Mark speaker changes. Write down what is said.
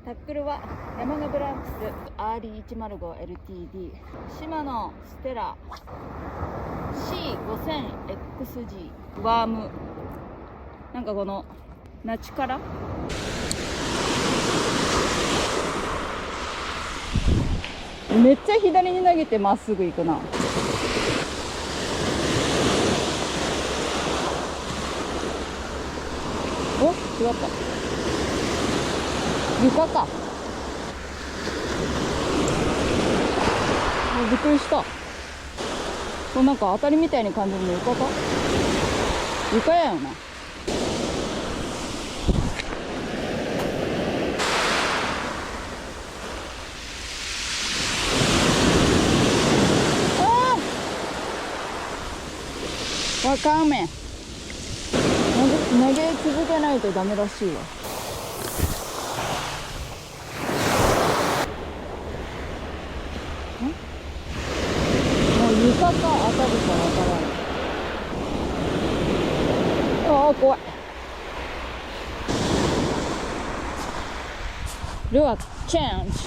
Speaker 1: タックルは山鹿ブランクス RE105LTD シマノステラ C5000XG ワーム。なんかこのナチカラめっちゃ左に投げてまっすぐ行くな。お、違った。床か。びっくりした。なんか当たりみたいに感じるの床か。床やよな。わかんめん。投げ続けないとダメらしいわ。もう床か当たるかわからない。ああ、怖い。ルアーチェンジ。